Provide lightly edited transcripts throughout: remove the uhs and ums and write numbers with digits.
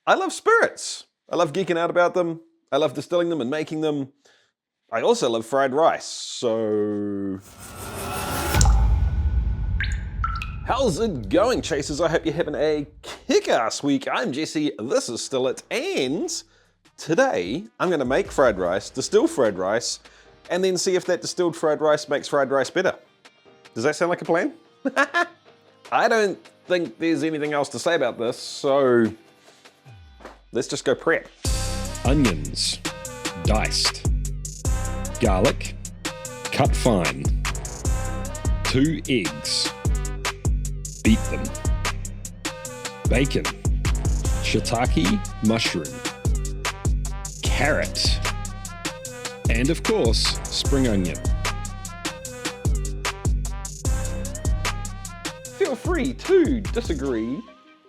I love spirits. I love geeking out about them. I love distilling them and making them. I also love fried rice, so... How's it going, chasers? I hope you're having a kick-ass week. I'm Jesse, this is Still It, and today I'm gonna make fried rice, distill fried rice, and then see if that distilled fried rice makes fried rice better. Does that sound like a plan? I don't think there's anything else to say about this, so let's just go prep. Onions, diced. Garlic, cut fine. 2 eggs, beat them. Bacon, shiitake mushroom. Carrot, and of course, spring onion. Feel free to disagree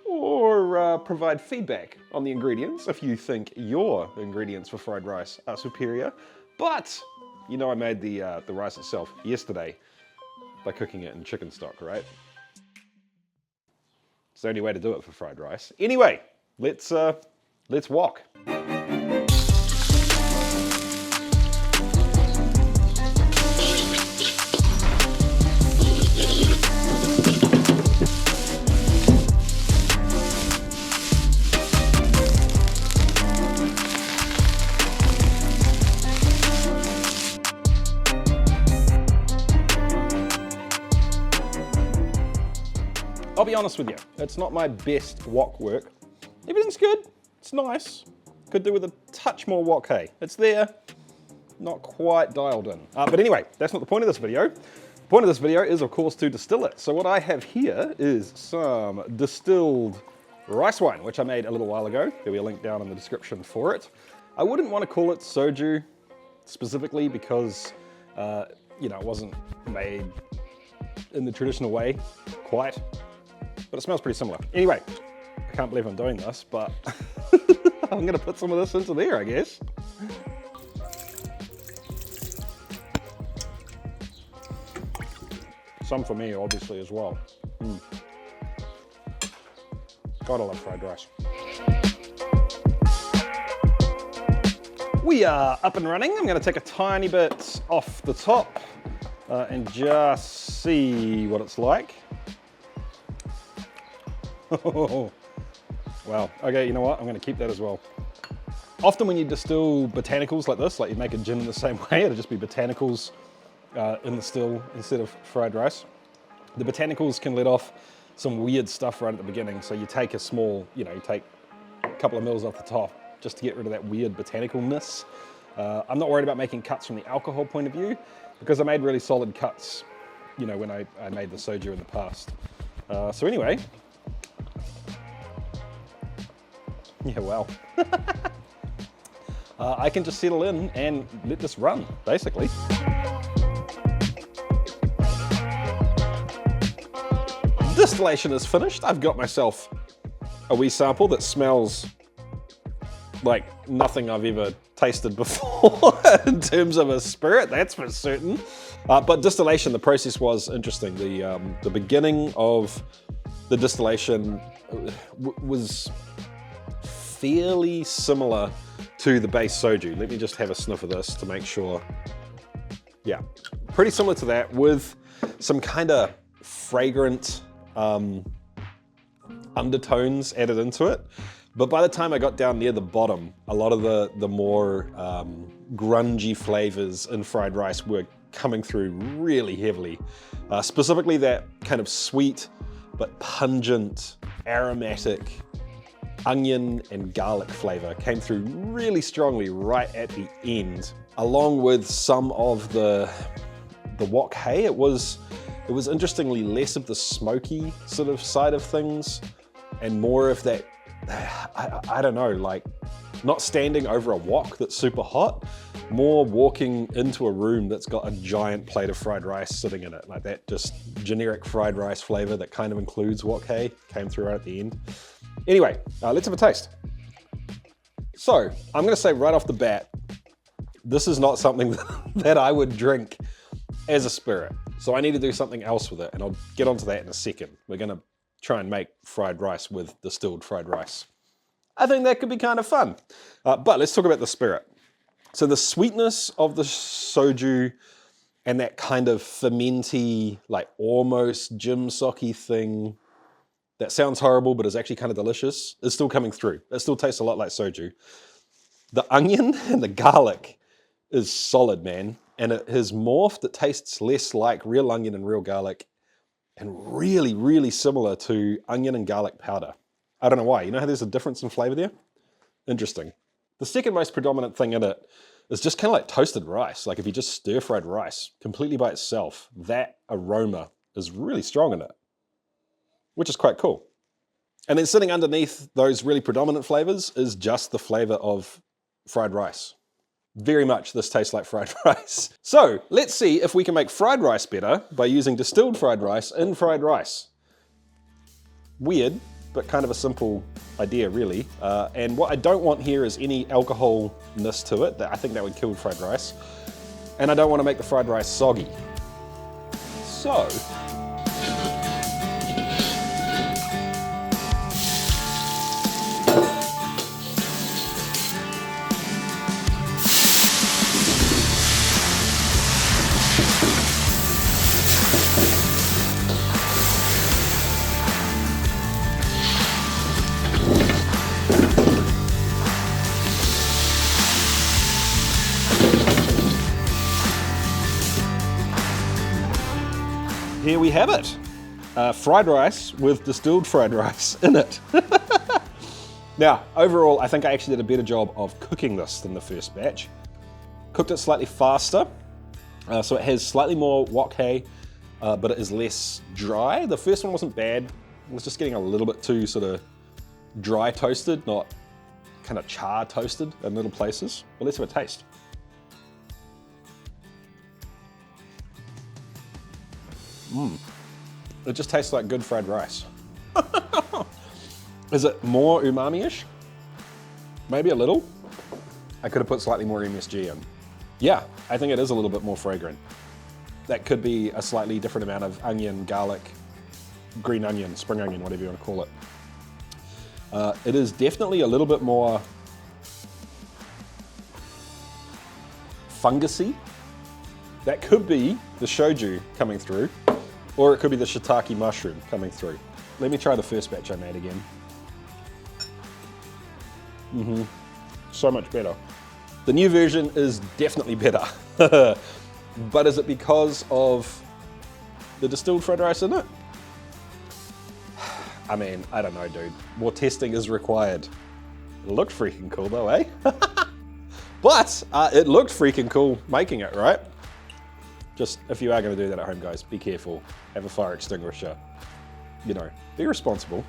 or provide feedback on the ingredients if you think your ingredients for fried rice are superior. But you know I made the rice itself yesterday by cooking it in chicken stock, right? It's the only way to do it for fried rice. Anyway, let's walk. I'll be honest with you, it's not my best wok work. Everything's good, it's nice. Could do with a touch more wok hay. It's there, not quite dialed in. But anyway, that's not the point of this video. The point of this video is, of course, to distill it. So what I have here is some distilled rice wine, which I made a little while ago. There'll be a link down in the description for it. I wouldn't want to call it soju specifically because, you know, it wasn't made in the traditional way, quite. But it smells pretty similar. Anyway, I can't believe I'm doing this, but I'm gonna put some of this into there, I guess. Some for me, obviously, as well. God, I love fried rice. We are up and running. I'm gonna take a tiny bit off the top and just see what it's like. Oh, wow. Okay, you know what? I'm going to keep that as well. Often when you distill botanicals like this, like you make a gin in the same way, it'll just be botanicals in the still instead of fried rice. The botanicals can let off some weird stuff right at the beginning. So you take a small, you take a couple of mils off the top just to get rid of that weird botanicalness. I'm not worried about making cuts from the alcohol point of view because I made really solid cuts, when I made the soju in the past. So anyway, yeah, well, I can just settle in and let this run, basically. Distillation is finished. I've got myself a wee sample that smells like nothing I've ever tasted before in terms of a spirit, that's for certain. But distillation, the process was interesting. The beginning of the distillation was fairly similar to the base soju. Let me just have a sniff of this to make sure. Yeah, pretty similar to that with some kind of fragrant undertones added into it. But by the time I got down near the bottom, a lot of the more grungy flavors in fried rice were coming through really heavily. Specifically that kind of sweet but pungent, aromatic onion and garlic flavor came through really strongly right at the end, along with some of the wok hay. It was interestingly less of the smoky sort of side of things and more of that, I don't know, like not standing over a wok that's super hot, more walking into a room that's got a giant plate of fried rice sitting in it, like that just generic fried rice flavor that kind of includes wok hay came through right at the end. Anyway, let's have a taste. So, I'm gonna say right off the bat, this is not something that I would drink as a spirit. So I need to do something else with it, and I'll get onto that in a second. We're gonna try and make fried rice with distilled fried rice. I think that could be kind of fun. But let's talk about the spirit. So the sweetness of the soju and that kind of fermenty, like almost gym socky thing that sounds horrible but is actually kind of delicious is still coming through. It still tastes a lot like soju. The onion and the garlic is solid, man. And it has morphed. It tastes less like real onion and real garlic and really, really similar to onion and garlic powder. I don't know why. You know how there's a difference in flavor there? Interesting. The second most predominant thing in it is just kind of like toasted rice. Like if you just stir-fried rice completely by itself, that aroma is really strong in it, which is quite cool. And then sitting underneath those really predominant flavors is just the flavor of fried rice. Very much this tastes like fried rice. So let's see if we can make fried rice better by using distilled fried rice in fried rice. Weird, but kind of a simple idea really. And what I don't want here is any alcoholness to it. I think that would kill fried rice. And I don't want to make the fried rice soggy. So, here we have it. Fried rice with distilled fried rice in it. Now, overall, I think I actually did a better job of cooking this than the first batch. Cooked it slightly faster, so it has slightly more wok hei, but it is less dry. The first one wasn't bad. It was just getting a little bit too sort of dry toasted, not kind of char toasted in little places. But let's have a taste. It just tastes like good fried rice. Is it more umami-ish? Maybe a little. I could have put slightly more MSG in. Yeah, I think it is a little bit more fragrant. That could be a slightly different amount of onion, garlic, green onion, spring onion, whatever you want to call it. It is definitely a little bit more fungusy. That could be the shoju coming through, or it could be the shiitake mushroom coming through. Let me try the first batch I made again. So much better. The new version is definitely better. But is it because of the distilled fried rice in it? I mean, I don't know, dude. More testing is required. It looked freaking cool though, eh? But it looked freaking cool making it, right? Just, if you are going to do that at home, guys, be careful. Have a fire extinguisher. You know, be responsible.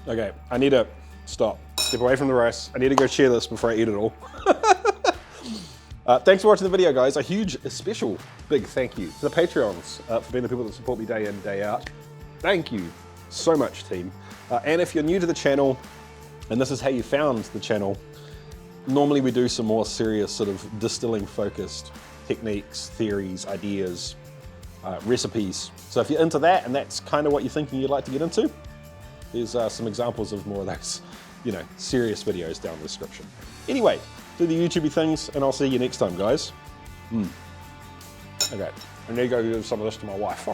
Okay, I need to stop. Step away from the rice. I need to go share this before I eat it all. Thanks for watching the video, guys. A huge, special, big thank you to the Patreons for being the people that support me day in, day out. Thank you so much, team. And if you're new to the channel, and this is how you found the channel, normally we do some more serious sort of distilling focused techniques, theories, ideas, recipes. So if you're into that and that's kind of what you're thinking you'd like to get into, there's some examples of more of those, you know, serious videos down in the description. Anyway, do the YouTubey things and I'll see you next time, guys. Okay, I need to go give some of this to my wife.